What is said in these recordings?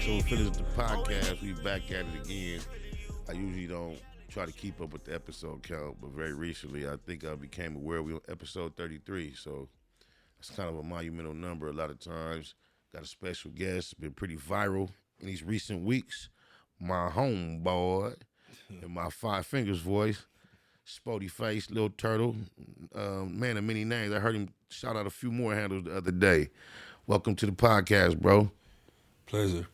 Factz Ova Feelinz, the podcast. We back at it again. I usually don't try to keep up with the episode count, but very recently I think I became aware we on episode 33. So it's kind of a monumental number a lot of times. Got a special guest, been pretty viral in these recent weeks. My homeboy and my five fingers voice, Spoety Face, Little Turtle, man of many names. I heard him shout out a few more handles the other day. Welcome to the podcast, bro. Pleasure.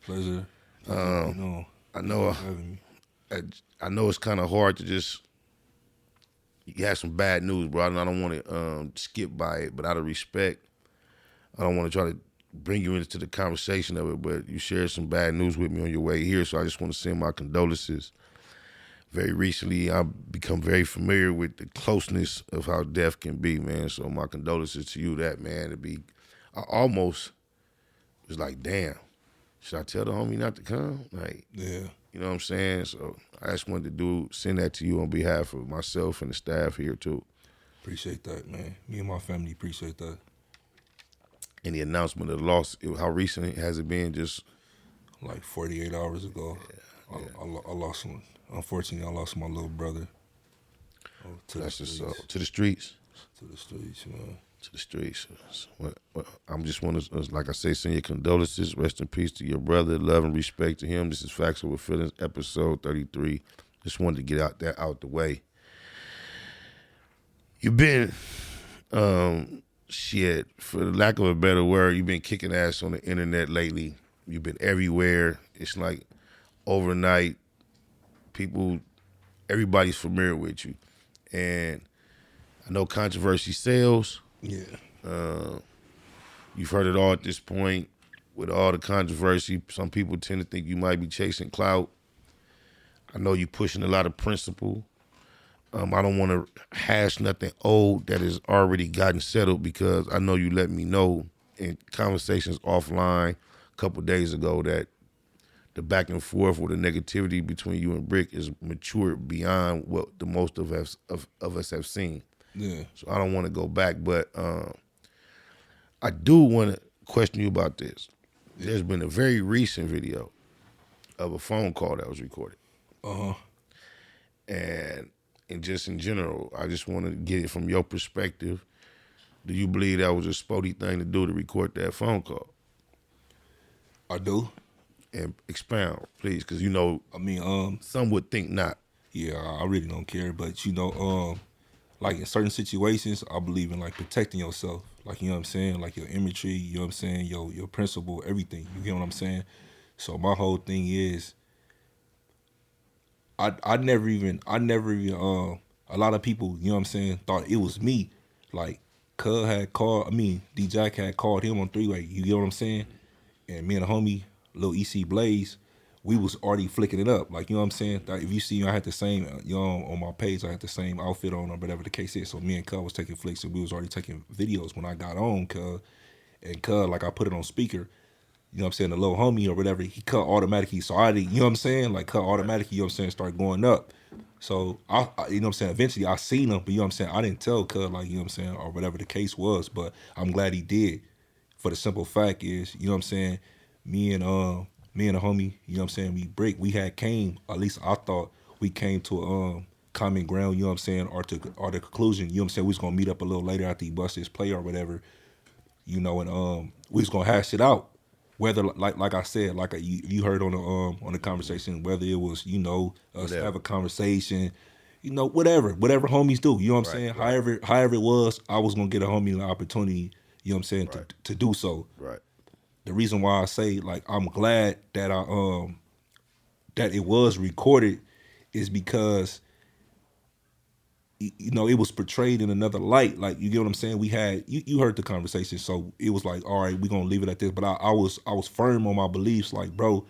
I know I know it's kind of hard to just, you had some bad news, bro. I don't want to skip by it, but out of respect, I don't want to try to bring you into the conversation of it, but you shared some bad news with me on your way here, so I just want to send my condolences. Very recently, I've become very familiar with the closeness of how death can be, man, so my condolences to you that, man. I almost was like, damn, should I tell the homie not to come? Like, Yeah. you know what I'm saying? So I just wanted to send that to you on behalf of myself and the staff here too. Appreciate that, man. Me and my family appreciate that. And the announcement of the loss, how recent has it been? Just Like 48 hours ago, I lost him. Unfortunately, I lost my little brother. To that's the just streets. to the streets. To the streets, man. To the streets. I'm just want to, like I say, send your condolences. Rest in peace to your brother. Love and respect to him. This is Factz Ova Feelinz, episode 33. Just wanted to get out the way. You've been, for lack of a better word, you've been kicking ass on the internet lately. You've been everywhere. It's like overnight, everybody's familiar with you. And I know controversy sells. Yeah. You've heard it all at this point. With all the controversy, some people tend to think you might be chasing clout. I know you're pushing a lot of principle. I don't want to hash nothing old that has already gotten settled, because I know you let me know in conversations offline a couple days ago that the back and forth or the negativity between you and Bricc is matured beyond what the most of us have seen. Yeah. So I don't want to go back, but I do want to question you about this. There's been a very recent video of a phone call that was recorded. And just in general, I just want to get it from your perspective. Do you believe that was a Spoety thing to do, to record that phone call? I do. And expound, please, because you know, I mean, some would think not. yeah, I really don't care, but like in certain situations, I believe in like protecting yourself. Like, you know what I'm saying? Like your imagery, you know what I'm saying? Your principle, everything. You get what I'm saying? So my whole thing is, I never even a lot of people, you know what I'm saying, thought it was me. Like D-Jack had called him on three-way, you get what I'm saying? And me and the homie, Lil EC Blaze, we was already flicking it up. Like, you know what I'm saying? Like, if you see, I had the same, on my page, I had the same outfit on or whatever the case is. So me and Cuz was taking flicks, and we was already taking videos when I got on, Cuz. And Cuz, like, I put it on speaker, you know what I'm saying, the little homie or whatever, he cut automatically. So I didn't, you know what I'm saying? Like, cut automatically, you know what I'm saying, start going up. So, I you know what I'm saying, eventually I seen him, but you know what I'm saying, I didn't tell Cuz, like, you know what I'm saying, or whatever the case was, but I'm glad he did. For the simple fact is, you know what I'm saying, me and the homie, you know what I'm saying, we had came, at least I thought we came to a common ground, you know what I'm saying, or the conclusion, you know what I'm saying, we was gonna meet up a little later after he bust his play or whatever, you know, and we was gonna hash it out. Whether, like I said, like you heard on the conversation, whether it was, you know, us have a conversation, you know, whatever homies do, you know what I'm saying? Right. However it was, I was gonna get a homie an opportunity, you know what I'm saying, to do so. Right. The reason why I say, like, I'm glad that that it was recorded is because, you know, it was portrayed in another light. Like, you get what I'm saying? We had, you heard the conversation, so it was like, all right, we're gonna leave it at this. But I was firm on my beliefs, like, bro,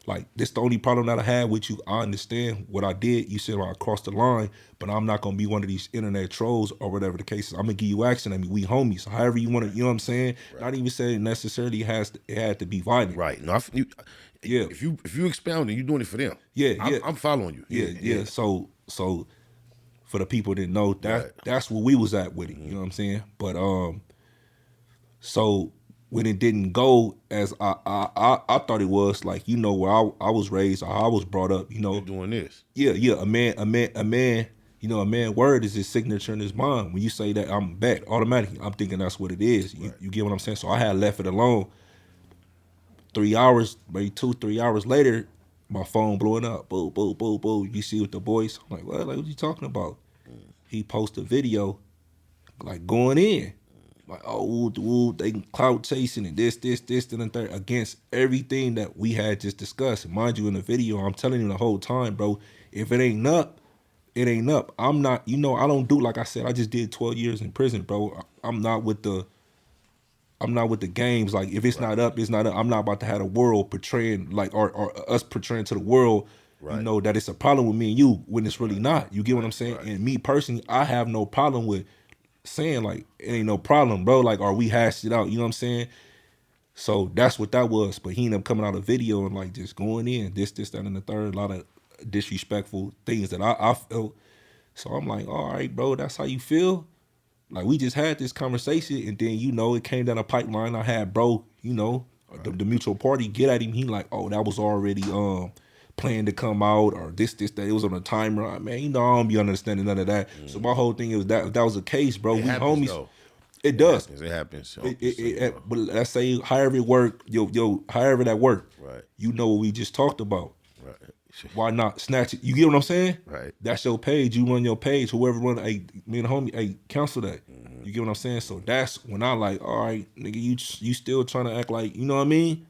like, this the only problem that I had with you. I understand what I did. You said, well, I crossed the line, but I'm not gonna be one of these internet trolls or whatever the case is. I'm gonna give you action. I mean, we homies. However you want to, you know what I'm saying? Right. Not even saying necessarily it had to be violent. Right. No, yeah. If you expounding, you're doing it for them. Yeah. I'm following you. Yeah. So for the people that know, that's where we was at with it. You know what I'm saying? But so when it didn't go as I thought it was, like, you know, where I was raised or how I was brought up, you You're know. doing this. Yeah, a man, you know, a man word is his signature in his mind. When you say that, I'm back automatically. I'm thinking that's what it is. You get what I'm saying? So I had left it alone. 3 hours, maybe 2-3 hours later, my phone blowing up. Boo, boo, boo, boo. You see with the voice. I'm like, what? Like, what you talking about? He posted a video, like, going in. Like, oh, they clout chasing and this, and the third, against everything that we had just discussed. And mind you, in the video, I'm telling you the whole time, bro, if it ain't up, it ain't up. I'm not, you know, I don't do, like I said, I just did 12 years in prison, bro. I'm not with the games. Like, if it's not up, it's not up. I'm not about to have the world portraying, like, or us portraying to the world, you know, that it's a problem with me and you when it's really not. You get what I'm saying? And me personally, I have no problem with saying, like, it ain't no problem, bro. Like, or we hashed it out. You know what I'm saying? So that's what that was. But he ended up coming out a video and, like, just going in this, that, and the third. A lot of disrespectful things that I felt. So I'm like, all right, bro, that's how you feel? Like, we just had this conversation, and then, you know, it came down a pipeline. I had bro, you know, the mutual party get at him. He like, oh, that was already planned to come out, or this, that. It was on a timer. Man, you know, I don't be understanding none of that. So my whole thing is that if that was the case, bro, It we happens, homies. though. It does. It happens. But let's say however it work, however that work, Right. you know what we just talked about. Right. Why not snatch it? You get what I'm saying? Right. That's your page. You run your page. Whoever run, hey, me and the homie, hey, cancel that. You get what I'm saying? So that's when I like, all right, nigga, you still trying to act like, you know what I mean?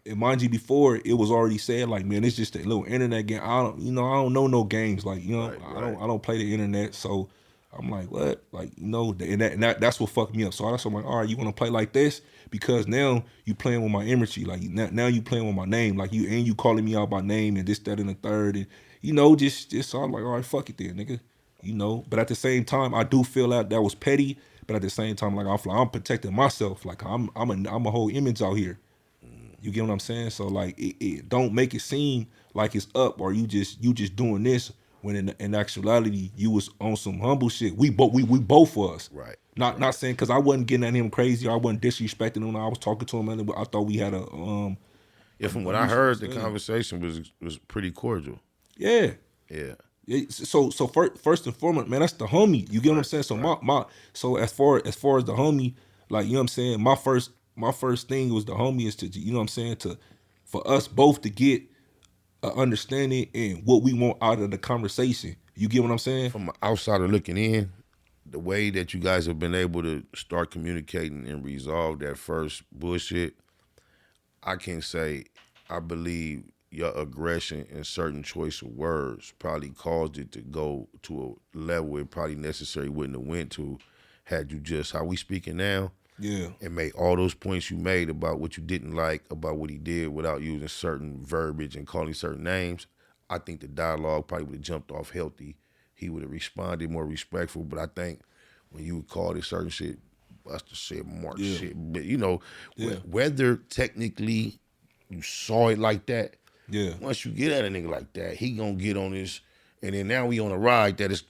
And mind you, before it was already said, like, man, it's just a little internet game. I don't know no games. Like, you know, I don't play the internet. So I'm like, what? Like, you know, and that's what fucked me up. So I'm like, all right, you want to play like this? Because now you playing with my imagery. Like, now you playing with my name. Like, you calling me out by name and this, that, and the third. And, you know, just so I'm like, all right, fuck it then, nigga. You know, but at the same time, I do feel that was petty. But at the same time, like, I'm protecting myself. Like, I'm a whole image out here. You get what I'm saying? So, like, it don't make it seem like it's up or you just doing this when in actuality you was on some humble shit. We both was. Right. Not saying, because I wasn't getting at him crazy or I wasn't disrespecting him. I was talking to him, and I thought we had a Yeah, from what I heard, the conversation was pretty cordial. Yeah. Yeah. So first and foremost, man, that's the homie. You get what I'm saying? So my so as far as the homie, like, you know what I'm saying, my first thing was the homie is to, you know what I'm saying, for us both to get an understanding and what we want out of the conversation. You get what I'm saying? From an outsider looking in, the way that you guys have been able to start communicating and resolve that first bullshit, I can say I believe your aggression and certain choice of words probably caused it to go to a level it probably necessarily wouldn't have went to had you just, how we speaking now, and made all those points you made about what you didn't like about what he did without using certain verbiage and calling certain names. I think the dialogue probably would have jumped off healthy. He would have responded more respectful. But I think when you would call this certain shit, Buster shit, Mark shit, but you know, whether technically you saw it like that, once you get at a nigga like that, he gonna get on this, and then now we on a ride that is,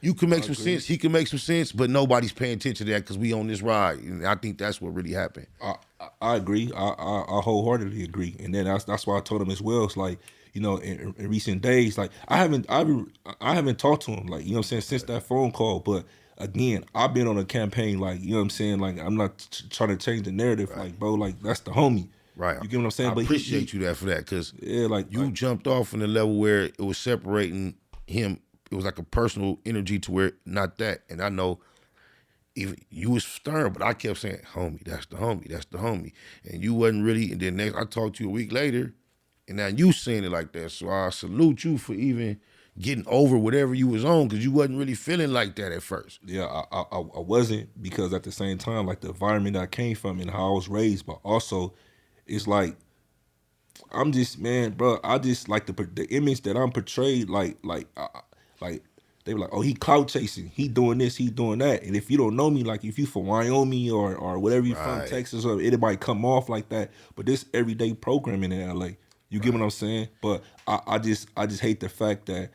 you can make some sense, he can make some sense, but nobody's paying attention to that because we on this ride. And I think that's what really happened. I agree. I wholeheartedly agree. And then that's why I told him as well. It's like, you know, in recent days, like, I haven't talked to him, like, you know what I'm saying, since that phone call. But again, I've been on a campaign, like, you know what I'm saying, like, I'm not trying to change the narrative, like, bro, like, that's the homie. Right. You get what I'm saying? I but appreciate you for that, because like, you jumped off from the level where it was separating him. It was like a personal energy to where not that. And I know even you was stern, but I kept saying, homie, that's the homie, that's the homie. And you wasn't really, and then next I talked to you a week later, and now you saying it like that. So I salute you for even getting over whatever you was on, because you wasn't really feeling like that at first. Yeah, I wasn't, because at the same time, like, the environment I came from and how I was raised, but also it's like, I'm just, man, bro, I just like the image that I'm portrayed, like they were like, oh, he clout chasing, he doing this, he doing that. And if you don't know me, like, if you from Wyoming or whatever you from, Texas, or it might come off like that. But this everyday programming in LA, you get what I'm saying? But I just hate the fact that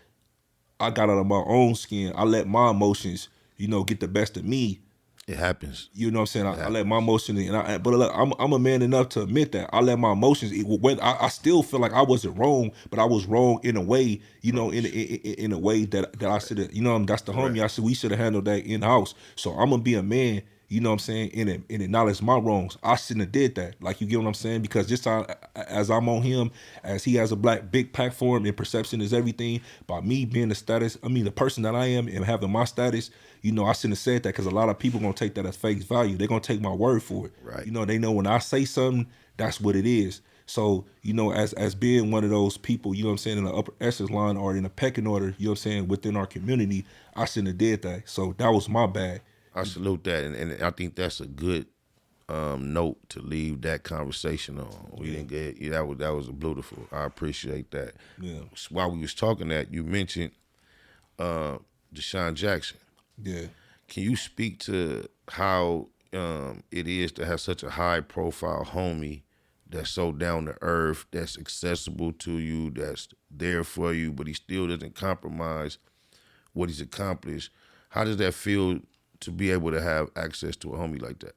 I got out of my own skin. I let my emotions, you know, get the best of me. It happens. You know what I'm saying? I let my emotions in. But look, I'm a man enough to admit that I let my emotions. I still feel like I wasn't wrong, but I was wrong in a way. You know, in a way that I should have. You know, that's the homie. I said we should have handled that in house. So I'm gonna be a man. You know what I'm saying? And acknowledge my wrongs. I shouldn't have did that. Like, you get what I'm saying? Because this time, as I'm on him, as he has a big platform and perception is everything, by me being the person that I am and having my status, you know, I shouldn't have said that, because a lot of people going to take that as face value. They're going to take my word for it. Right. You know, they know when I say something, that's what it is. So, you know, as being one of those people, you know what I'm saying, in the upper echelon or in a pecking order, you know what I'm saying, within our community, I shouldn't have did that. So that was my bad. I salute that, and I think that's a good note to leave that conversation on. We didn't get that was beautiful. I appreciate that. Yeah. While we was talking that, you mentioned Deshaun Jackson. Yeah. Can you speak to how it is to have such a high profile homie that's so down to earth, that's accessible to you, that's there for you, but he still doesn't compromise what he's accomplished? How does that feel to be able to have access to a homie like that?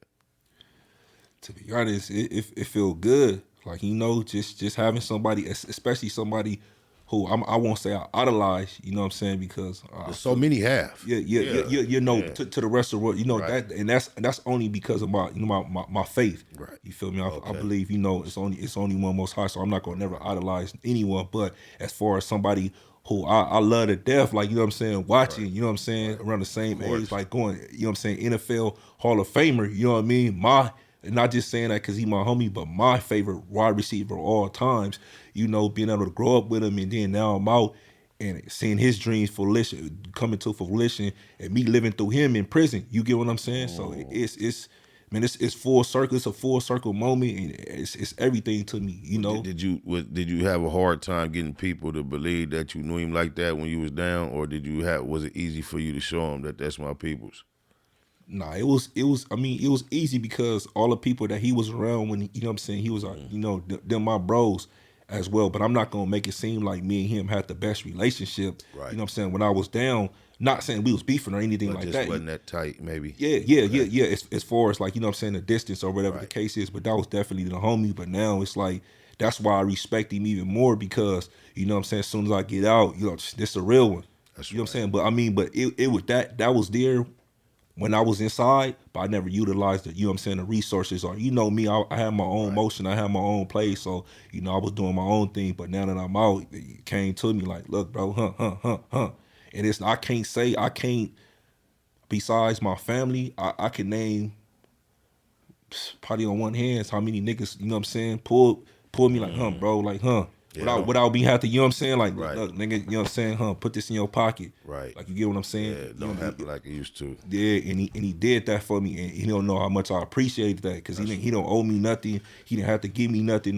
To be honest, it feel good. Like, you know, just having somebody, especially somebody who I won't say I idolize, you know what I'm saying, because So many have. You know, to the rest of the world, you know, Right. that, and that's only because of my, you know, my faith. Right. You feel me? I believe, you know, it's only one Most High, so I'm not gonna never idolize anyone. But as far as somebody who I love to death, like, you know what I'm saying, watching, you know what I'm saying, around the same age, like going, you know what I'm saying, NFL Hall of Famer, you know what I mean? Not just saying that because he my homie, but my favorite wide receiver of all times, you know, being able to grow up with him, and then now I'm out and seeing his dreams coming to fruition, and me living through him in prison. You get what I'm saying? So it's full circle. It's a full circle moment, and it's everything to me, you know. Did you have a hard time getting people to believe that you knew him like that when you was down, or was it easy for you to show them that that's my peoples? Nah, it was easy because all the people that he was around when you know what I'm saying, he was you know, them my bros as well. But I'm not gonna make it seem like me and him had the best relationship. Right. You know what I'm saying? When I was down, not saying we was beefing or anything But like just that. wasn't that tight, maybe. Yeah. As far as, like, you know what I'm saying, the distance or whatever the case is, but that was definitely the homie. But now it's like, that's why I respect him even more, because, you know what I'm saying, as soon as I get out, you know, this a real one. You know what I'm saying? But it was that was there when I was inside, but I never utilized it, you know what I'm saying, the resources. Or, you know me, I had my own motion, I had my own play, so, you know, I was doing my own thing. But now that I'm out, it came to me like, look, bro, and I can't, besides my family, I can name probably on one hand how many niggas, you know what I'm saying, pull me like, bro, like, without me have to, you know what I'm saying, like, look, nigga, you know what I'm saying, put this in your pocket. Right. Like, you get what I'm saying? Yeah, it don't happen like it used to. Yeah, and he did that for me, and he don't know how much I appreciated that, because he don't owe me nothing. He didn't have to give me nothing,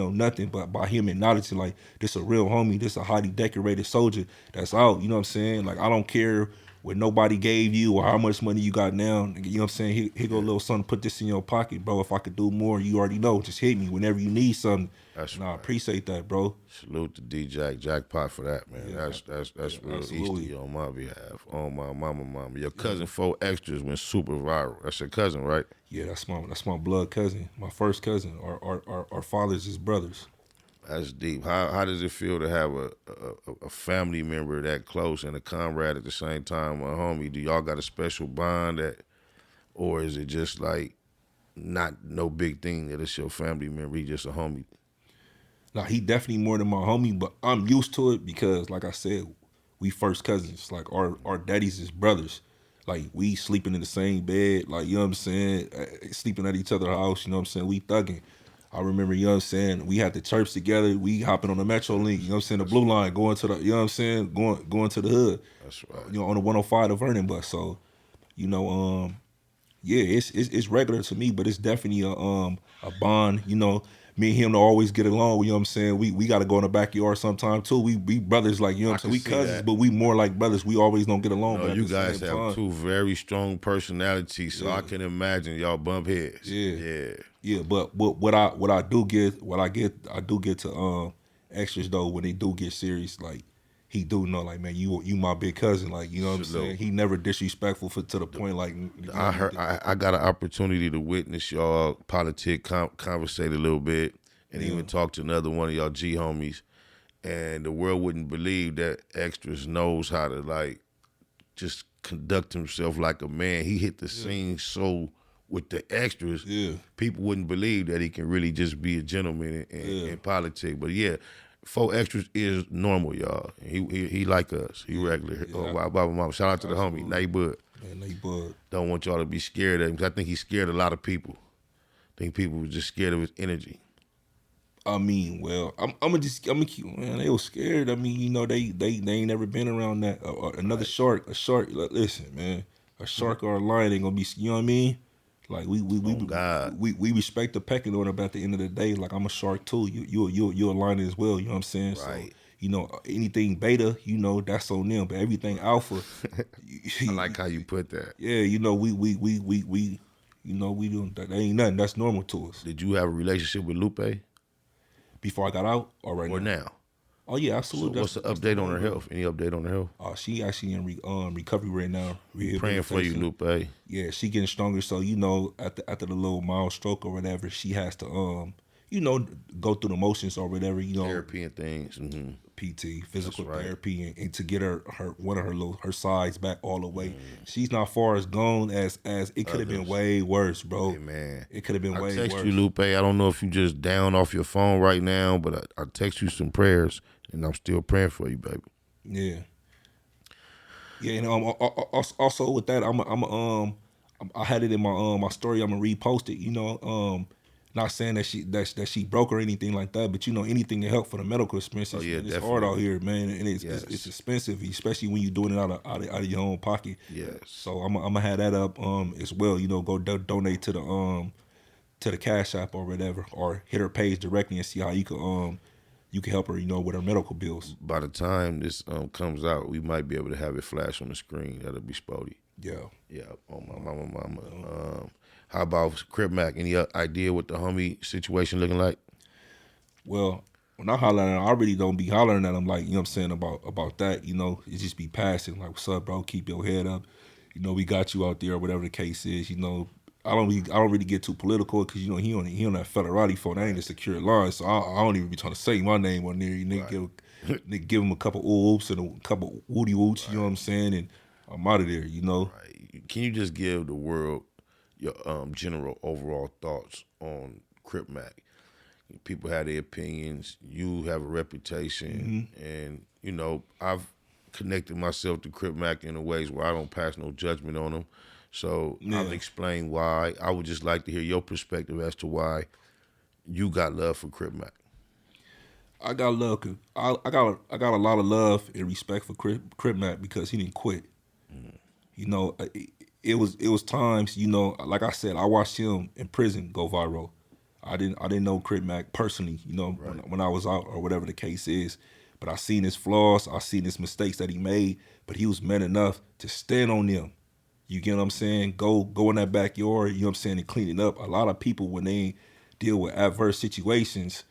but by him acknowledging, like, this a real homie, this a highly decorated soldier that's out, you know what I'm saying? Like, I don't care what nobody gave you or how much money you got now, you know what I'm saying? Here go a little something, put this in your pocket, bro. If I could do more, you already know, just hit me whenever you need something. I appreciate that, bro. Salute to Jackpot for that, man. Yeah, that's real absolutely. Easty on my behalf, on my mama. Your cousin 4 Extras went super viral. That's your cousin, right? Yeah, that's my blood cousin, my first cousin. Our fathers is brothers. That's deep. How does it feel to have a family member that close and a comrade at the same time, a homie? Do y'all got a special bond or is it just like not no big thing that it's your family member, he just a homie? Now, he definitely more than my homie, but I'm used to it because, like I said, we first cousins. Like, our daddies is brothers. Like, we sleeping in the same bed. Like, you know what I'm saying? Sleeping at each other's house, you know what I'm saying? We thugging. I remember, you know what I'm saying, we had the church together. We hopping on the Metro Link, you know what I'm saying, the blue line, going to the, you know what I'm saying, going to the hood. That's right. You know, on the 105 to Vernon bus. So, you know, yeah, it's regular to me, but it's definitely a bond. You know, me and him don't always get along. You know what I'm saying? We got to go in the backyard sometime too. We brothers, like, you know what I'm saying? We cousins, but we more like brothers. We always don't get along. No, but you guys have two very strong personalities, so I can imagine y'all bump heads. Yeah. But what I do get to Extras though, when they do get serious, like, he do know, like, man, you my big cousin, like, you know what I'm Salute. saying? He never disrespectful to the point, like, I got an opportunity to witness y'all politic conversate a little bit, and even talk to another one of y'all G homies, and the world wouldn't believe that Extras knows how to like just conduct himself like a man. He hit the scene so with the Extras, people wouldn't believe that he can really just be a gentleman in politics. But yeah, 4 Extras is normal, y'all. He like us. He regular. Mama. Shout out to the homie, Neighbor. Man, Neighbor. Don't want y'all to be scared of him, because I think he scared a lot of people. I think people were just scared of his energy. I mean, well, I'm gonna keep, man, they was scared. I mean, you know, they ain't never been around that. Another shark, a shark. Listen, man, a shark or a lion ain't gonna be. You know what I mean? Like we respect the pecking order, but at the end of the day, like, I'm a shark too. You a lion as well. You know what I'm saying? Right. So, you know, anything beta, you know, that's on them. But everything alpha, I like how you put that. yeah, you know, we you know, we doing that. Ain't nothing. That's normal to us. Did you have a relationship with Lupe? Before I got out, or right or now? now? Oh yeah, absolutely. So what's the update on her health? Any update on her health? She actually in recovery right now. Praying for you, Lupe. Yeah, she getting stronger. So, you know, after the little mild stroke or whatever, she has to you know, go through the motions or whatever. You know, therapy and things. Mm-hmm. PT, physical therapy, and to get her one of her sides back all the way. She's not far as gone as it could have been way worse, bro. Hey, man, it could have been way worse. I text you, Lupe. I don't know if you just down off your phone right now, but I text you some prayers, and I'm still praying for you, baby. Yeah. Yeah, and also with that, I had it in my story. I'm gonna repost it. You know, not saying that she broke or anything like that, but, you know, anything to help for the medical expenses. Oh, yeah, it's definitely. hard out here, man, and it's expensive, especially when you're doing it out of your own pocket. Yes. So I'm gonna have that up as well. You know, go donate to the Cash App or whatever, or hit her page directly and see how you can help her, you know, with her medical bills. By the time this comes out, we might be able to have it flash on the screen. That'll be Spoety. Yeah. Yeah. Oh, my mama. How about Crip Mac? Any idea what the homie situation looking like? Well, when I holler at him, I really don't be hollering at him like, you know what I'm saying, about that. You know, it just be passing, like, what's up, bro? Keep your head up. You know, we got you out there, or whatever the case is. You know, I don't really get too political, because, you know, he on that Federati phone. That ain't a secure line, so I don't even be trying to say my name on there. You nigga give him a couple oops and a couple woody woots. You know what I'm saying, and I'm out of there. You know. Right. Can you just give the world your general overall thoughts on Crip Mac? People have their opinions. You have a reputation, and, you know, I've connected myself to Crip Mac in a ways where I don't pass no judgment on him. So I've explained why. I would just like to hear your perspective as to why you got love for Crip Mac. I got love. I got a lot of love and respect for Crip Mac, because he didn't quit. You know, it was times, you know, like I said, I watched him in prison go viral. I didn't know Crip Mac personally, you know, when I was out, or whatever the case is. But I seen his flaws, I seen his mistakes that he made, but he was man enough to stand on them. You get what I'm saying? Go in that backyard, you know what I'm saying, and clean it up. A lot of people, when they deal with adverse situations,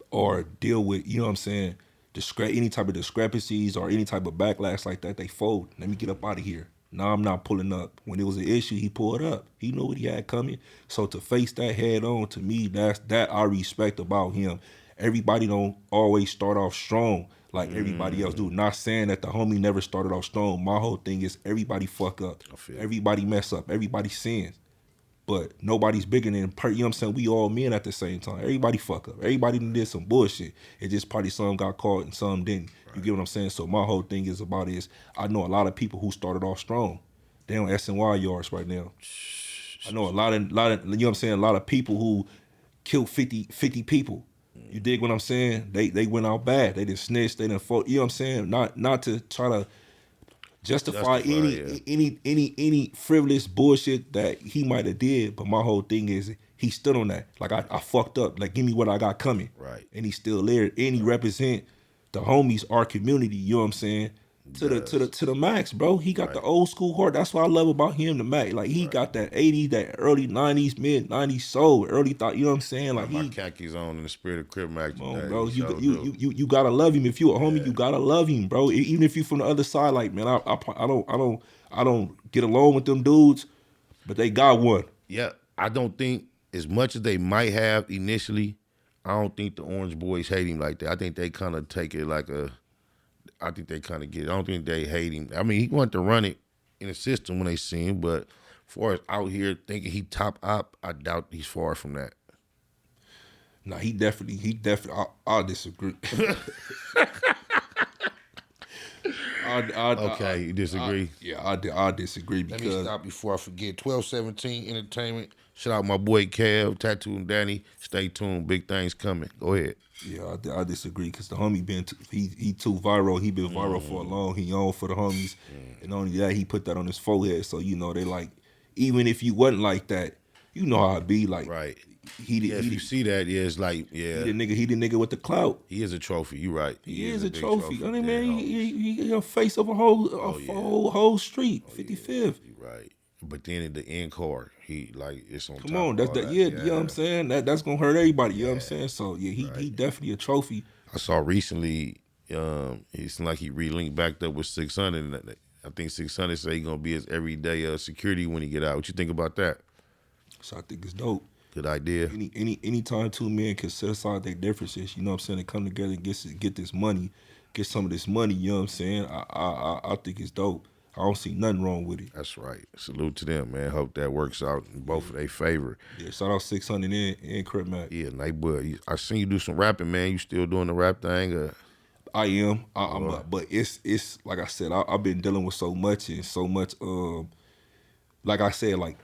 or deal with, you know what I'm saying, any type of discrepancies or any type of backlash like that, they fold. Let me get up out of here. Now I'm not pulling up. When it was an issue, he pulled up. He knew what he had coming. So to face that head on, to me, that I respect about him. Everybody don't always start off strong like everybody else do. Not saying that the homie never started off strong. My whole thing is everybody fuck up. Everybody mess up. Everybody sins. But nobody's bigger than, you know what I'm saying? We all men at the same time. Everybody fuck up. Everybody did some bullshit. It just probably some got caught and some didn't. You get what I'm saying? So my whole thing is about is, I know a lot of people who started off strong. They on SNY yards right now. I know a lot of, you know what I'm saying, a lot of people who killed 50 people. You dig what I'm saying? They went out bad. They didn't snitch. They didn't fought. You know what I'm saying? Not to try to justify any frivolous bullshit that he might have did, but my whole thing is he stood on that. Like, I fucked up. Like, give me what I got coming. Right. And he's still there. And he represent the homies, our community. You know what I'm saying? to the max, bro. He got the old school heart. That's what I love about him, the max. Like he got that 80s, that early 90s, mid 90s soul, early thought. You know what I'm saying? Like my khakis on in the spirit of Crip Max. Come on, bro. You gotta love him. If you a homie, you gotta love him, bro. Even if you from the other side, like man, I don't get along with them dudes, but they got one. Yeah, I don't think as much as they might have initially, I don't think the Orange Boys hate him like that. I think they kind of take it like I think they kind of get it. I don't think they hate him. I mean, he wanted to run it in the system when they see him, but as far as out here thinking he top op, I doubt he's far from that. No, he definitely. I'll disagree. Okay, you disagree? I disagree because. Let me stop before I forget. 1217 Entertainment. Shout out my boy Kev, Tattoo and Danny. Stay tuned. Big things coming. Go ahead. Yeah, I disagree because the homie he too viral. He been viral for a long. He on for the homies, and only that he put that on his forehead. So you know they like, even if you wasn't like that, you know how it be like. Right. If you see that, it's like He the nigga with the clout. He is a trophy. You right. He is a trophy. I mean, man, he a face of a whole street. 55th. You right. But then in the end card, he like it's on. Come on, that's that. Yeah, you know what I'm saying. That's gonna hurt everybody. You know what I'm saying. So yeah, he definitely a trophy. I saw recently, it's like he re-linked back up with 600. And I think 600 say he gonna be his everyday security when he get out. What you think about that? So I think it's dope. Good idea. Anytime two men can set aside their differences, you know what I'm saying, they come together and get this money, get some of this money. You know what I'm saying. I think it's dope. I don't see nothing wrong with it. That's right. Salute to them, man. Hope that works out in both of their favor. Yeah, shout out 600 and Crip Mac. Yeah, Nightbud. I seen you do some rapping, man. You still doing the rap thing? I am. But it's like I said, I've been dealing with so much and so much. Like I said, like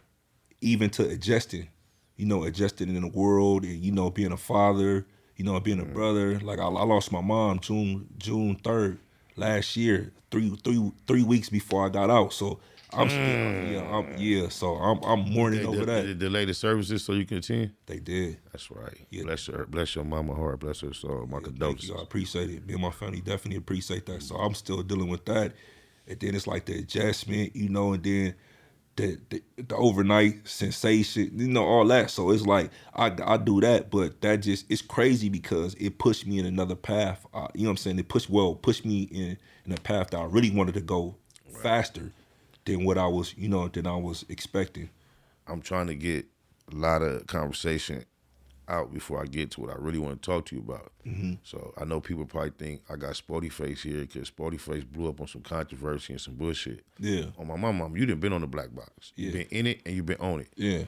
even to adjusting in the world, and being a father, being a brother. Like I lost my mom June 3rd last year, three weeks before I got out. So I'm still, so I'm mourning over that. Did they delay the services so you can attend? They did. That's right. Yeah. Bless your mama heart, bless her soul. My condolences. I appreciate it. Me and my family definitely appreciate that. So I'm still dealing with that. And then it's like the adjustment, and then the overnight sensation, all that. So it's like I do that, but that just, it's crazy because it pushed me in another path. You know what I'm saying? It pushed me in a path that I really wanted to go faster than what I was, than I was expecting. I'm trying to get a lot of conversation out before I get to what I really want to talk to you about. Mm-hmm. So I know people probably think I got Spoety Face here because Spoety Face blew up on some controversy and some bullshit. Yeah. On my mom, you done been on the black box. Yeah. You've been in it and you've been on it. Yeah.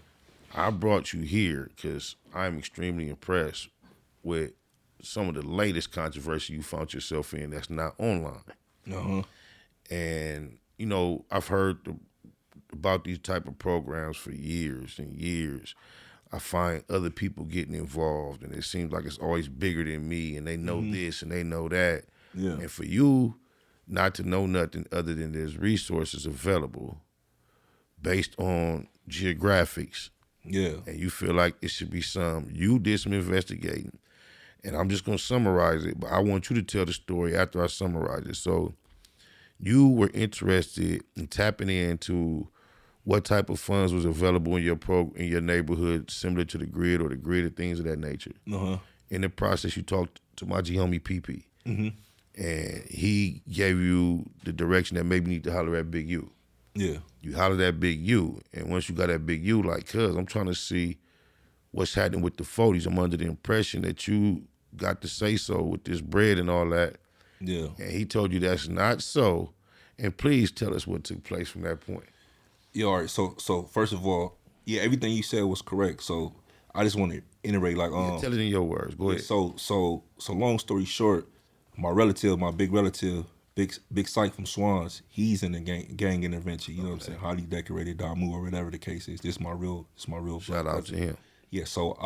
I brought you here because I'm extremely impressed with some of the latest controversy you found yourself in that's not online. Uh-huh. And, I've heard about these type of programs for years and years. I find other people getting involved, and it seems like it's always bigger than me, and they know this and they know that. Yeah. And for you not to know nothing other than there's resources available based on geographics. Yeah. And you feel like it should be you did some investigating. And I'm just going to summarize it, but I want you to tell the story after I summarize it. So you were interested in tapping into what type of funds was available in your neighborhood, similar to the grid or things of that nature. Uh-huh. In the process, you talked to my G homie PP, and he gave you the direction that maybe you need to holler at Big U. Yeah. You hollered at Big U, and once you got at Big U, like, cuz I'm trying to see what's happening with the 40s. I'm under the impression that you got to say so with this bread and all that. Yeah. And he told you that's not so. And please tell us what took place from that point. Yeah, all right. So first of all, yeah, everything you said was correct. So I just want to iterate, like, tell it in your words. Go ahead. So long story short, my big relative, Big Psych from Swans, he's in the gang intervention. You know what I'm saying? Highly decorated Damu or whatever the case is. This is my real. Shout out to him. Yeah. So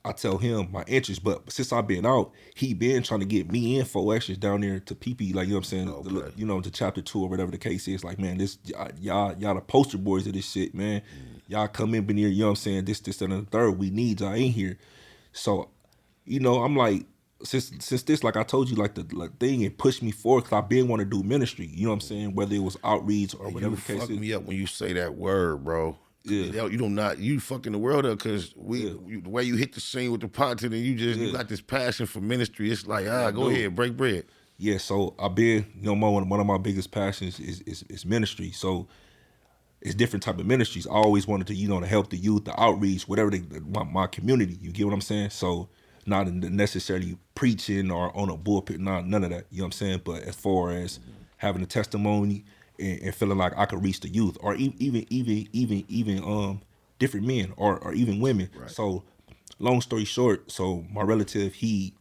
I tell him my interest, but since I've been out, he been trying to get me info extras down there to PP, like, you know what I'm saying, to chapter 2 or whatever the case is. Like, man, this y'all the poster boys of this shit, man. Y'all come in here, you know what I'm saying, this and the third. We need y'all in here. So, I'm like, since this, like I told you, like the thing, it pushed me forward because I been want to do ministry. You know what I'm saying? Whether it was outreach or whatever You the case fuck is. me up when you say that word, bro. Yeah. You do not, you fucking the world up because the way you hit the scene with the content and you got this passion for ministry. It's like, go ahead, break bread. Yeah, so I've been, one of my biggest passions is ministry. So it's different type of ministries. I always wanted to, to help the youth, the outreach, whatever my community. You get what I'm saying? So not necessarily preaching or on a pulpit, none of that. You know what I'm saying? But as far as having a testimony and feeling like I could reach the youth, or even different men or even women. Right. So long story short, so my relative, he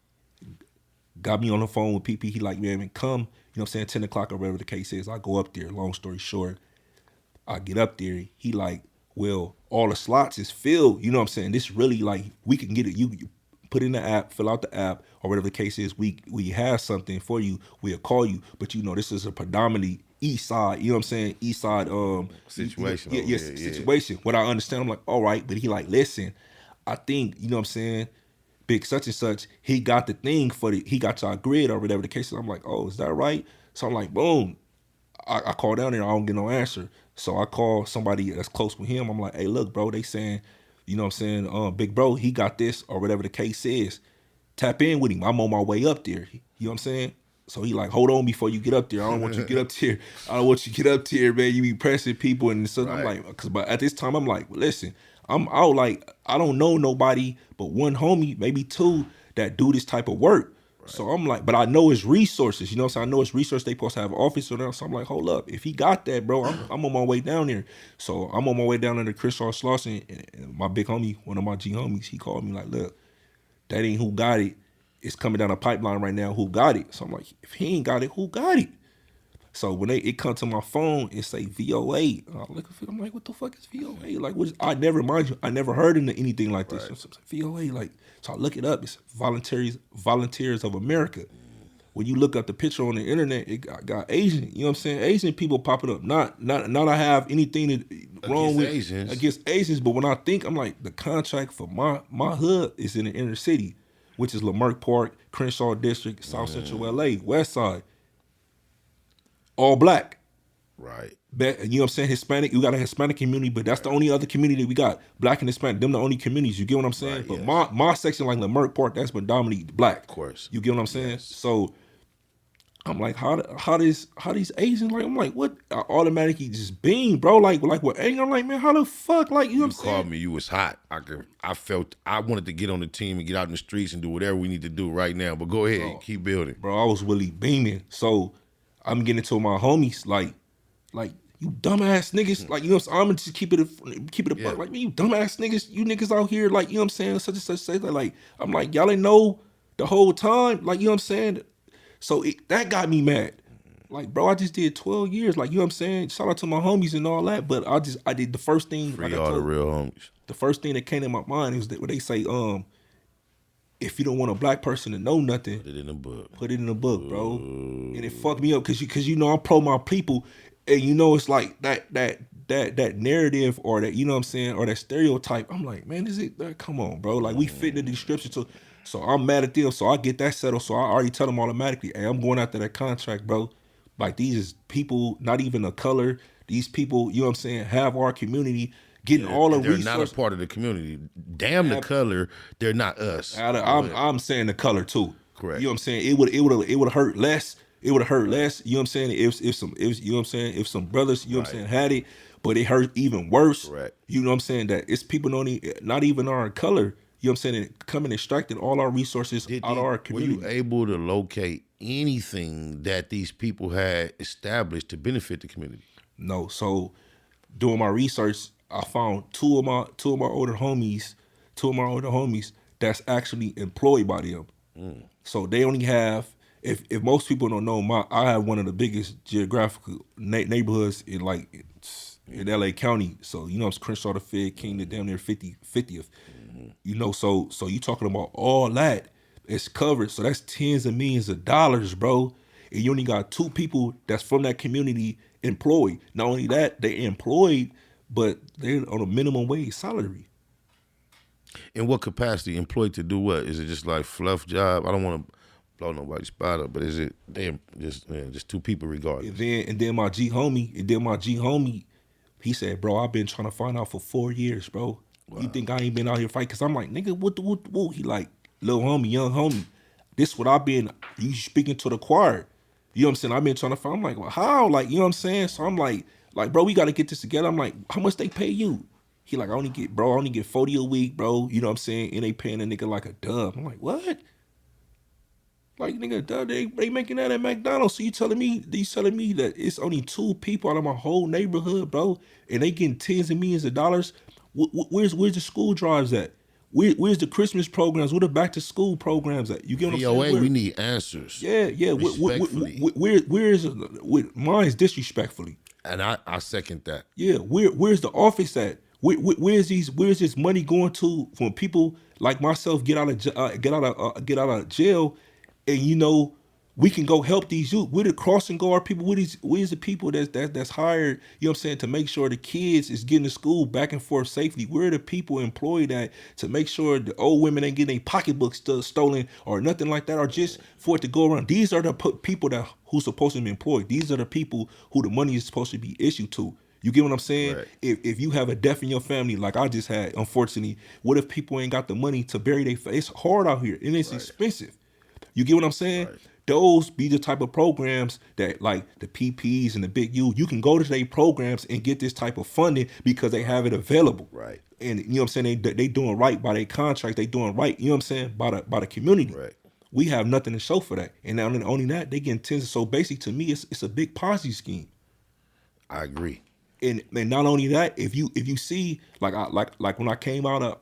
got me on the phone with PP. He like, man, come, you know what I'm saying, 10 o'clock or whatever the case is. I go up there, long story short. I get up there, he like, well, all the slots is filled. You know what I'm saying? This really like, we can get it. You put in the app, fill out the app, or whatever the case is. We have something for you. We'll call you. But this is a predominantly east side, you know what I'm saying? East side situation. Situation. What I understand, I'm like, all right, but he like, listen, I think, you know what I'm saying, big such and such, he got the thing he got y'all grid or whatever the case is. I'm like, oh, is that right? So I'm like, boom. I call down there, I don't get no answer. So I call somebody that's close with him. I'm like, hey, look, bro, they saying, you know what I'm saying, big bro, he got this or whatever the case is. Tap in with him. I'm on my way up there. You know what I'm saying? So he like, hold on before you get up there. I don't want you to get up there. I don't want you to get up there, man. You be pressing people and stuff. Right. I'm like, but at this time, I'm like, listen, I'm out like, I don't know nobody but one homie, maybe two, that do this type of work. Right. So I'm like, but I know his resources, you know what I'm saying? I know his resources, they supposed to have an office or that. So I'm like, hold up. If he got that, bro, I'm on my way down there. So I'm on my way down there to Crips Slauson, and my big homie, one of my G homies, he called me like, look, that ain't who got it. It's coming down a pipeline right now. Who got it? So I'm like, if he ain't got it, who got it? So when it come to my phone, it say VOA. And I look at it, I'm like, what the fuck is VOA? Like, I never heard of anything like this. Right. So VOA, like, so I look it up. It's Volunteers of America. When you look up the picture on the internet, it got Asian. You know what I'm saying? Asian people popping up. Not I have anything wrong with against Asians, but when I think, I'm like, the contract for my hood is in the inner city, which is Leimert Park, Crenshaw District, South Central LA, West Side. All black. Right. But, you know what I'm saying? Hispanic, you got a Hispanic community, but that's the only other community we got. Black and Hispanic, them the only communities. You get what I'm saying? Right, but yes. my section, like Leimert Park, that's predominantly black. Of course. You get what I'm saying? Yes. So I'm like, how these Asians, like, I'm like, what? I automatically just beam, bro. Like with anger, I'm like, man, how the fuck? Like, you know what I'm saying? You called me, you was hot. I felt I wanted to get on the team and get out in the streets and do whatever we need to do right now. But go ahead, keep building. Bro, I was really beaming. So I'm getting to my homies, like you dumbass niggas, like, you know what I'm saying? I'm gonna just keep it a buck. Like, man, you dumbass niggas, you niggas out here, like, you know what I'm saying, such and such, say that. Like, I'm like, y'all ain't know the whole time, like, you know what I'm saying? So that got me mad. Like, bro, I just did 12 years, like, you know what I'm saying? Shout out to my homies and all that, but I did the first thing. Free all the real homies. The first thing that came in my mind is that when they say, if you don't want a black person to know nothing, put it in a book. Put it in a book, bro. And it fucked me up because you know I'm pro my people, and you know it's like that narrative or that, you know what I'm saying, or that stereotype. I'm like, man, is it? Come on, bro. Like, we fit in the description. So I'm mad at them. So I get that settled. So I already tell them automatically, hey, I'm going after that contract, bro. Like, these people, not even a color. These people, you know what I'm saying, have our community. Getting all the resources. They're not a part of the community. Damn the color, they're not us. I'm saying the color too. Correct. You know what I'm saying? It would hurt less. It would hurt less. You know what I'm saying? If you know what I'm saying, if some brothers, you know what I'm saying, had it, but it hurt even worse. Correct. You know what I'm saying? That it's people not even our color. You know what I'm saying? Coming extracting all our resources out of our community. Were you able to locate anything that these people had established to benefit the community? No. So doing my research, I found two of my older homies that's actually employed by them. So they only have, if most people don't know, I have one of the biggest geographical neighborhoods in LA County. So, you know, it's Crenshaw the Fifth, Kingdom, down there 50th. You know, so you talking about all that, it's covered. So that's tens of millions of dollars, bro. And you only got two people that's from that community employed. Not only that, they employed, but they're on a minimum wage salary. In what capacity? Employed to do what? Is it just like fluff job? I don't want to blow nobody's spot up, but is it damn just two people regardless? And then my G homie, he said, bro, I've been trying to find out for 4 years, bro. Wow. You think I ain't been out here fighting? Cause I'm like, nigga, what? He like, little homie, young homie. This what I've been, you speaking to the choir. You know what I'm saying? I've been trying to find, I'm like, well, how? Like, you know what I'm saying? So I'm like, bro, we got to get this together. I'm like, how much they pay you? He like, I only get 40 a week, bro. You know what I'm saying? And they paying a nigga like a dub. I'm like, what? Like, nigga, dub, they making that at McDonald's. So you telling me that it's only 2 people out of my whole neighborhood, bro, and they getting tens of millions of dollars? Where's the school drives at? Where's the Christmas programs? Where the back to school programs at? You get what I'm saying? We need answers. Yeah. Where's mine's disrespectfully? And I second that. Yeah, where's the office at? Where's this money going to when people like myself get out of jail, and you know we can go help these youth. We're the crossing guard people. Where's the people that's hired, you know what I'm saying, to make sure the kids is getting to school back and forth safely. We're the people employed to make sure the old women ain't getting their pocketbooks stolen or nothing like that, or just for it to go around. These are the people who's supposed to be employed. These are the people who the money is supposed to be issued to. You get what I'm saying? Right. If you have a death in your family, like I just had, unfortunately, what if people ain't got the money to bury their face? It's hard out here and it's expensive. You get what I'm saying? Right. Those be the type of programs that, like the PPs and the Big U, you can go to their programs and get this type of funding because they have it available. Right. And you know what I'm saying? They doing right by their contract. They doing right, you know what I'm saying, by the community. Right. We have nothing to show for that. And not only that, they getting tens. So basically, to me, it's a big Ponzi scheme. I agree. And not only that, if you see like when I came out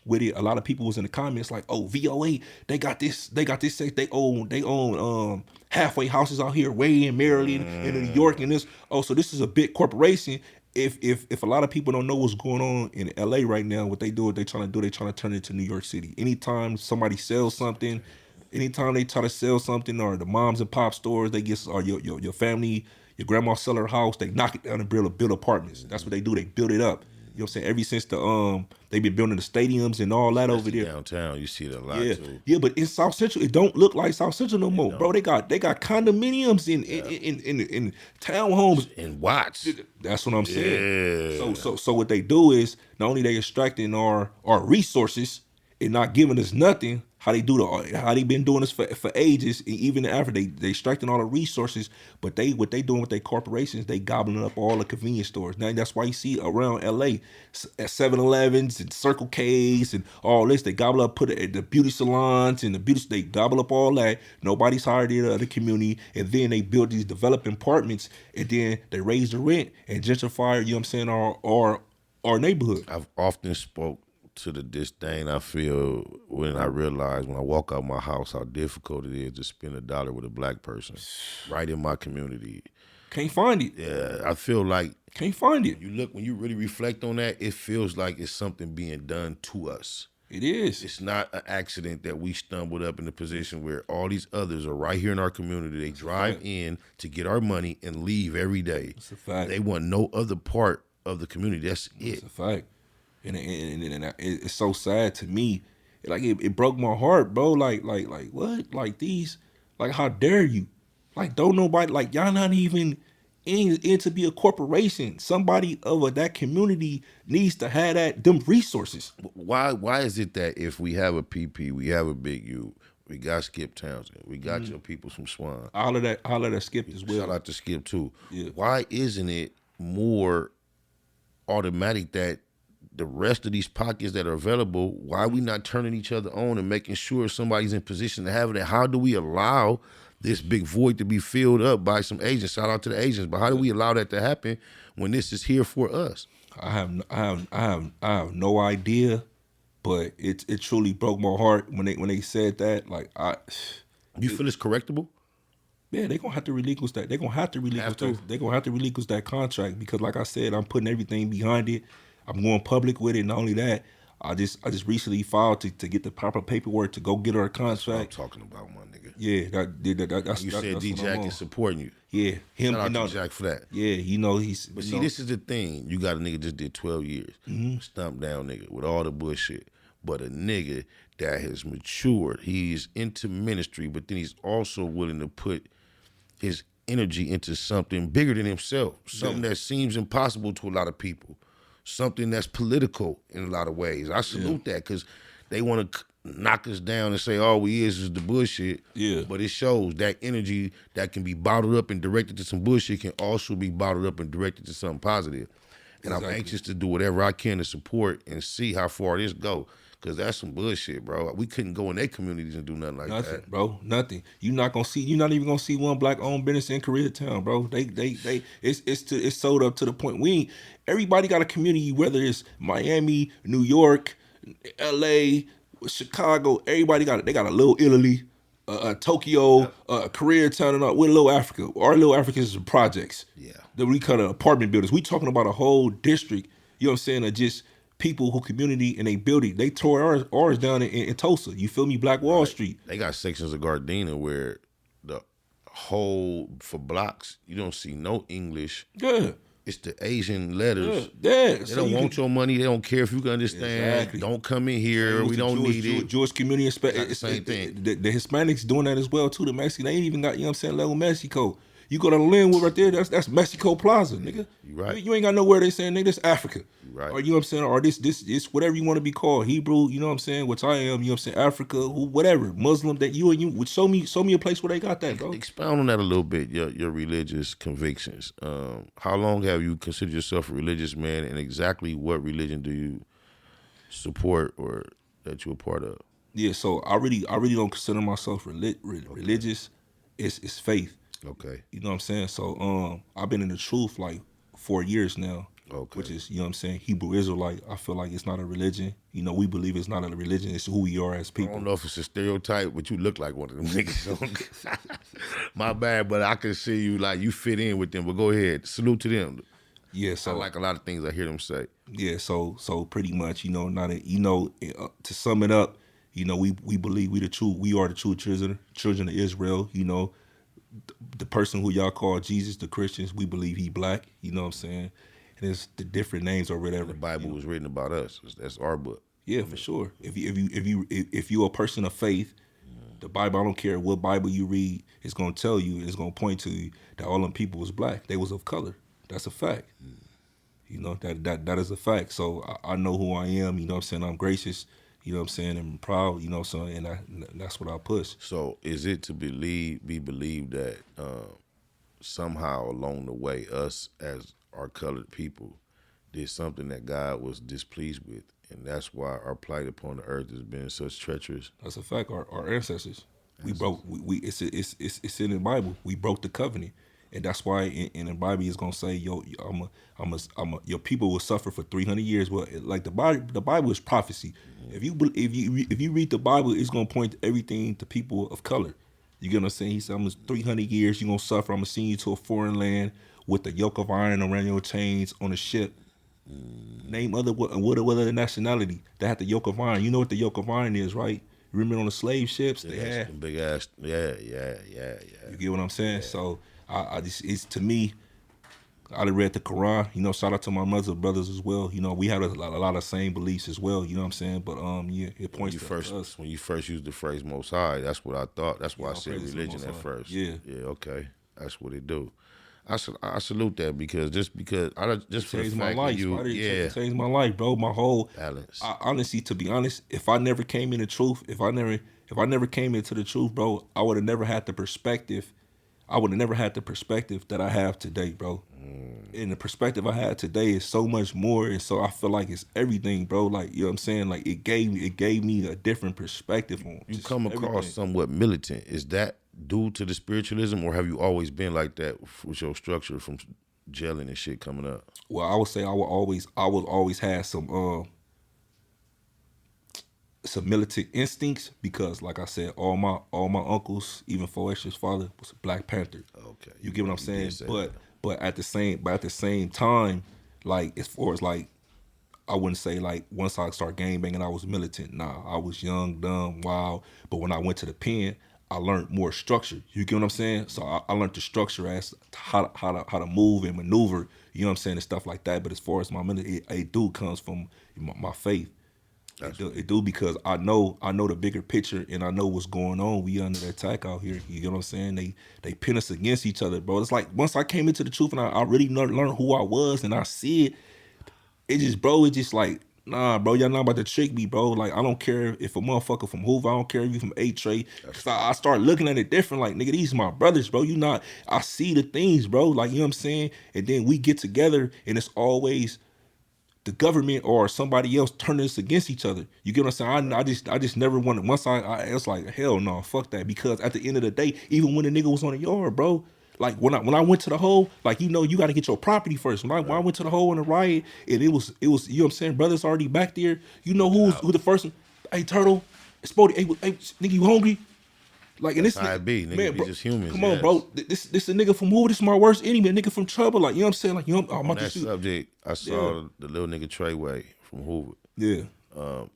with it, a lot of people was in the comments like, oh, VOA, they got this they own halfway houses out here way in Maryland and in New York and this. Oh, so this is a big corporation. If a lot of people don't know what's going on in LA right now, what they trying to turn it into New York City. Anytime somebody sells something, anytime they try to sell something, or the moms and pop stores, they get, or your family, your grandma sell her house, they knock it down and build apartments. That's what they do. They build it up. You know what I'm saying? Ever since they've been building the stadiums and all that over there. Downtown, you see it a lot too. Yeah, but in South Central, it don't look like South Central no more, bro. They got condominiums in townhomes in Watts. That's what I'm saying. Yeah. So what they do is not only they extracting our resources and not giving us nothing. How they been doing this for ages, and even after they extracting all the resources, but what they doing with their corporations, they gobbling up all the convenience stores. Now that's why you see around LA at 7-Elevens and Circle K's and all this, they gobble up, put it at the beauty salons and they gobble up all that. Nobody's hired in the community, and then they build these developing apartments, and then they raise the rent and gentrify, you know what I'm saying, our neighborhood. I've often spoke to the disdain I feel when I realize when I walk out my house how difficult it is to spend $1 with a black person right in my community. Can't find it. Yeah, I feel like can't find it. When you really reflect on that, it feels like it's something being done to us. It is. It's not an accident that we stumbled up in a position where all these others are right here in our community. They drive in to get our money and leave every day. That's a fact. They want no other part of the community. That's it. That's a fact. And it's so sad to me. Like it broke my heart, bro. Like what? Like these, like how dare you? Like don't nobody, like y'all not even in to be a corporation. Somebody of that community needs to have them resources. Why is it that if we have a PP, we have a Big U, we got Skip Townsend, we got your people from Swan, all of that Skip as well. Shout out to Skip too. Yeah. Why isn't it more automatic that the rest of these pockets that are available, why are we not turning each other on and making sure somebody's in position to have it? How do we allow this big void to be filled up by some agents? Shout out to the agents, but how do we allow that to happen when this is here for us? I have no idea, but it truly broke my heart when they said that. Like you feel it's correctable? Yeah, they're gonna have to relinquish that. They're gonna have to relinquish that contract because, like I said, I'm putting everything behind it. I'm going public with it. Not only that, I just recently filed to get the proper paperwork to go get her a That's what I'm contract. talking about, my nigga. Yeah, that's You said that's D what I'm Jack on. is supporting you. Yeah, him. Shout out You know, to Jack for that. yeah, he's. But you see, know, this is the thing. You got a nigga just did 12 years. Stump down nigga with all the bullshit. But a nigga that has matured. He's into ministry, but then he's also willing to put his energy into something bigger than himself. Something that seems impossible to a lot of people. Something that's political in a lot of ways. I salute that because they want to knock us down and say all we is the bullshit. Yeah. But it shows that energy that can be bottled up and directed to some bullshit can also be bottled up and directed to something positive. And I'm anxious to do whatever I can to support and see how far this go. Cause that's some bullshit, bro. We couldn't go in their communities and do nothing like that. Bro. Nothing. You're not even gonna see one black owned business in Koreatown, bro. It's sold up to the point everybody got a community, whether it's Miami, New York, LA, Chicago, everybody got it. They got a little Italy, Tokyo, Koreatown, and all. We're Little Africa. Our Little Africa is projects. Yeah. That we kind of apartment buildings. We talking about a whole district, you know what I'm saying, of just people who community and they build it. They tore ours down in Tulsa. You feel me? Black Wall Street. They got sections of Gardena where the whole, for blocks, you don't see no English. Yeah. It's the Asian letters. Yeah. They don't want your money. They don't care if you can understand. Exactly. Don't come in here. We don't need it. Jewish community. It's the same thing. The Hispanics doing that as well, too. The Mexican, they ain't even got, you know what I'm saying, Little Mexico. You go to Linwood right there, that's Mexico Plaza, nigga. You right. You ain't got nowhere they saying, nigga, this Africa. Right. Or you know what I'm saying, or this whatever you want to be called, Hebrew, you know what I'm saying, which I am, you know what I'm saying, Africa, whatever, Muslim, that you would show me a place where they got that, bro. Expound on that a little bit, your religious convictions. How long have you considered yourself a religious man, and exactly what religion do you support or that you're a part of? Yeah, so I really don't consider myself religious. It's faith. Okay. You know what I'm saying? So I've been in the truth like 4 years now. Okay. Which is, you know what I'm saying, Hebrew Israelite. I feel like it's not a religion. You know, we believe it's not a religion. It's who we are as people. I don't know if it's a stereotype, but you look like one of them niggas. My bad, but I can see you like you fit in with them. But go ahead. Salute to them. Yeah, so I like a lot of things I hear them say. Yeah, so pretty much, you know, to sum it up, you know, we believe we are the true children of Israel. You know, the person who y'all call Jesus, the Christians, we believe he black. You know what I'm saying? And it's the different names or whatever. The Bible was written about us. That's our book. Yeah, for sure. If you're a person of faith, the Bible, I don't care what Bible you read, it's gonna tell you, it's gonna point to you that all them people was black. They was of color. That's a fact. You know, that is a fact. So I know who I am, you know what I'm saying? I'm gracious, you know what I'm saying, and proud, you know, so and that's what I push. So is it to be believed that somehow along the way, us as our colored people did something that God was displeased with, and that's why our plight upon the earth has been such treacherous? That's a fact. Our ancestors, we broke. It's in the Bible. We broke the covenant, and that's why in the Bible it's gonna say, "Yo, your people will suffer for 300 years." Well, like the Bible is prophecy. If you read the Bible, it's gonna point to everything to people of color. You get what I'm saying? He said, "I'm 300 years. You're gonna suffer. I'm gonna send you to a foreign land with a yoke of iron around your chains on a ship." Name what other nationality that had the yoke of iron. You know what the yoke of iron is, right? Remember on the slave ships they had big ass. Yeah. You get what I'm saying? Yeah. So I just, it's to me, I done read the Quran. You know, shout out to my mother brothers as well. You know, we had a lot of same beliefs as well. You know what I'm saying? But yeah, it points to us. When you first used the phrase "Most High," that's what I thought. That's why I said religion at first. Yeah. Okay, that's what it do. I salute that because I just for changed the my fact life. that you, It changed my life, bro. My whole balance. Honestly, to be honest, if I never came in the truth, if I never came into the truth, bro, I would have never had the perspective. I would have never had the perspective that I have today, bro. And the perspective I had today is so much more, and so I feel like it's everything, bro. Like, you know what I'm saying? Like it gave me a different perspective on. You come across somewhat militant. Is that due to the spiritualism, or have you always been like that with your structure from gelling and shit coming up? Well, I would say I would always have some militant instincts because, like I said, all my uncles, even Foester's father, was a Black Panther. Okay, you get what I'm saying? But at the same time, like as far as like I wouldn't say like once I started gang banging, I was militant. Nah, I was young, dumb, wild. But when I went to the pen, I learned more structure. You get what I'm saying? So I learned the structure as how to move and maneuver. You know what I'm saying, and stuff like that. But as far as my military, it do comes from my faith. It do because I know the bigger picture and I know what's going on. We under attack out here. You get what I'm saying? They pin us against each other, bro. It's like once I came into the truth and I really learned who I was and I see it. It's just like, nah, bro, y'all not about to trick me, bro. Like, I don't care if a motherfucker from Hoover, I don't care if you from A-Tray. Cause I start looking at it different, like, nigga, these my brothers, bro. I see the things, bro. Like, you know what I'm saying? And then we get together and it's always the government or somebody else turning us against each other. You get what I'm saying? I just never wanted, once it's like, hell no, fuck that. Because at the end of the day, even when the nigga was on the yard, bro, like when I went to the hole, like, you got to get your property first. When I went to the hole in the riot, and it was, you know what I'm saying, brothers already back there. You know who the first one? Hey, Turtle, Spoety, hey, nigga, you hungry? Like, and That's this how it be, nigga. man, We bro, just humans. come on, bro. This a nigga from who? This is my worst enemy, a nigga from trouble. Like, you know what I'm saying? Like, I'm On about that to shoot. subject, I saw the little nigga Treyway from Hoover. Yeah.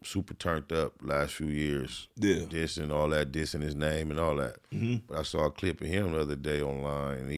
Super turned up last few years. Yeah. Dissing all that, dissing his name and all that. Mm-hmm. But I saw a clip of him the other day online, and